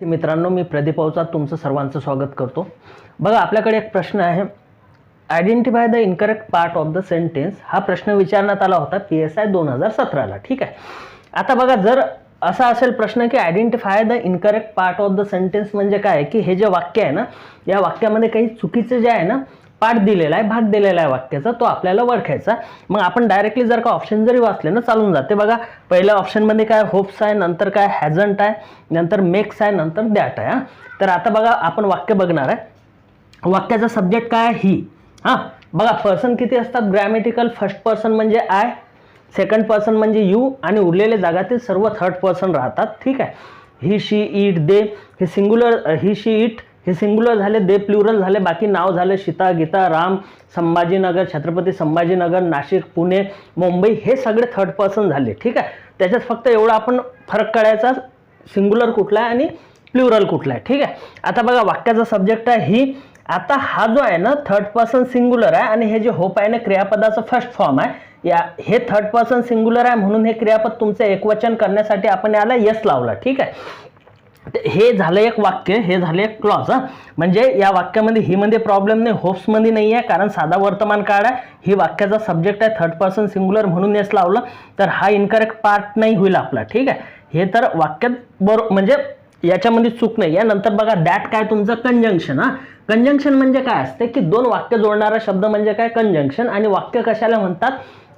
मित्रांनो, मी प्रदीप अवचार तुमचं सर्वांचं स्वागत करतो। बघा, आपल्याकडे एक प्रश्न आहे, identify the incorrect part of the sentence. हा प्रश्न विचारण्यात आला होता PSI 2017 ला। ठीक आहे, आता बघा, जर असा असेल प्रश्न की identify the incorrect part of the sentence म्हणजे काय की हे जे वाक्य आहे ना, या वाक्यामध्ये काही चुकीचं जे आहे ना पार्ट दिलेला आहे, भाग दिलेला आहे वाक्याचा, तो आपल्याला ओळखायचा। मग आपण डायरेक्टली जर का ऑप्शन जरी वाचले ना चालून जाते। बघा, पहिल्या ऑप्शनमध्ये काय होप्स आहे, नंतर काय हॅजंट आहे, नंतर मेक्स आहे, नंतर दॅट आहे। तर आता बघा, आपण वाक्य बघणार आहे। वाक्याचा सब्जेक्ट काय आहे? ही। बघा, पर्सन किती असतात ग्रॅमॅटिकल? फर्स्ट पर्सन म्हणजे आय, सेकंड पर्सन म्हणजे यू, आणि उरलेले जागातील सर्व थर्ड पर्सन राहतात। ठीक आहे, ही, शी, इट, दे हे सिंग्युलर, ही, शी, इट हे सिंग्युलर झाले, दे प्लुरल झाले, बाकी नाव झाले सीता, गीता, राम, संभाजीनगर, छत्रपती संभाजीनगर, नाशिक, पुणे, मुंबई हे सगळे थर्ड पर्सन झाले। ठीक आहे, त्याच्यात फक्त एवढा आपण फरक कळायचा, सिंग्युलर कुठला आहे आणि प्लुरल कुठला आहे। ठीक आहे, आता बघा, वाक्याचा सब्जेक्ट आहे ही। आता हा जो आहे ना थर्ड पर्सन सिंग्युलर आहे, आणि हे जे होप आहे ना क्रियापदाचं फर्स्ट फॉर्म आहे। हे थर्ड पर्सन सिंग्युलर आहे म्हणून हे क्रियापद तुमचं एकवचन करण्यासाठी आपण याला यस लावला। ठीक आहे, हे झालं एक वाक्य, हे झाले एक क्लॉज। म्हणजे या वाक्यामध्ये ही मध्ये प्रॉब्लेम नाही, होप्स मध्ये नाही आहे, कारण साधा वर्तमान काळ आहे। ही वाक्याचा सब्जेक्ट आहे, थर्ड पर्सन सिंग्युलर म्हणून यस लावलं, तर हा इनकरेक्ट पार्ट नाही होईल आपला। ठीक आहे, हे तर वाक्यात बरोबर, म्हणजे याच्यामध्ये चूक नाही आहे। नंतर बघा, दॅट काय तुमचं कंजंक्शन। कंजंक्शन म्हणजे काय असते की दोन वाक्य जोडणारा शब्द म्हणजे काय? कंजंक्शन। आणि वाक्य कशाला म्हणतात?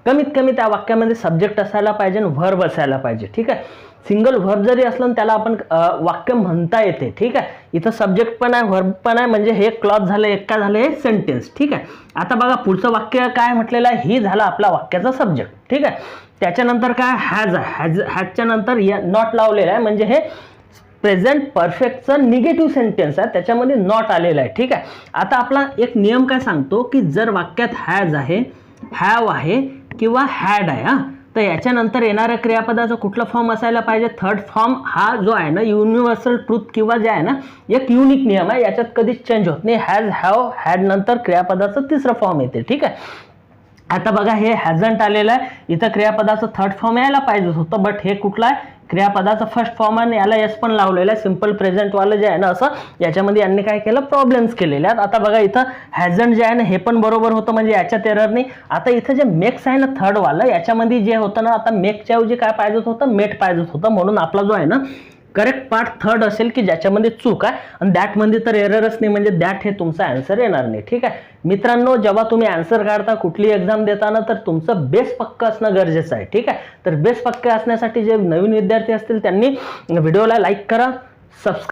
कमीत कमी त्या वाक्यामध्ये सब्जेक्ट असायला पाहिजे आणि व्हर्ब असायला पाहिजे। ठीक आहे, सिंगल व्हर्ब जरी असलं त्याला आपण वाक्य म्हणता येते। ठीक आहे, इथं सब्जेक्ट पण आहे, व्हर्ब पण आहे, म्हणजे हे क्लॉज झालं, एक काय झालं, हे सेंटेन्स। ठीक आहे, आता बघा, पुढचं वाक्य काय म्हटलेलं आहे? ही झाला आपला वाक्याचा सब्जेक्ट। ठीक आहे, त्याच्यानंतर काय? हॅज आहे, हॅजच्या नंतर नॉट लावलेलं आहे, म्हणजे हे प्रेझेंट परफेक्टचं निगेटिव्ह सेंटेन्स आहे, त्याच्यामध्ये नॉट आलेलं आहे। ठीक आहे, आता आपला एक नियम काय सांगतो की जर वाक्यात हॅज आहे, हॅव आहे किंवा हॅड आहे, तर याच्यानंतर येणाऱ्या क्रियापदाचा कुठला फॉर्म असायला पाहिजे? Third form. हा जो आहे ना युनिव्हर्सल ट्रूथ किंवा जे आहे ना एक युनिक नियम आहे, याच्यात कधीच चेंज होत नाही। हॅज, हॅव, हॅड नंतर क्रियापदाचं तिसरं फॉर्म येते। ठीक आहे, आता बघा, हे हॅजंट आलेलं आहे, इथं क्रियापदाचं थर्ड फॉर्म यायला पाहिजे होतं, बट हे कुठला आहे? क्रियापदाचा फर्स्ट फॉर्म आहे, याला यस पण लावलेला आहे, सिंपल प्रेझेंट वालं जे आहे ना असं, याच्यामध्ये यांनी काय केलं? प्रॉब्लेम्स केलेले आहेत। आता बघा, इथं हॅजंट जे आहे ना हे पण बरोबर होतं, म्हणजे याच्यात एरर नाही। आता इथं जे मेक्स आहे ना थर्ड वालं, याच्यामध्ये जे होतं ना, आता मेकच्या ऐवजी काय पाहिजे होतं? मेट पाहिजे होतं, म्हणून आपला जो आहे ना करेक्ट पार्ट थर्ड असेल की ज्याच्यामध्ये चूक आहे, आणि दॅट मध्ये तर एररच नाही, म्हणजे दॅट हे तुमचा आन्सर येणार नाही। ठीक आहे मित्रांनो, जेव्हा तुम्ही आन्सर काढता कुठली एक्झाम देताना, तर तुमचं बेस पक्क असणं गरजेचं आहे। ठीक आहे, तर बेस पक्क असण्यासाठी जे नवीन विद्यार्थी असतील त्यांनी व्हिडिओला लाईक करा, सबस्क्राईब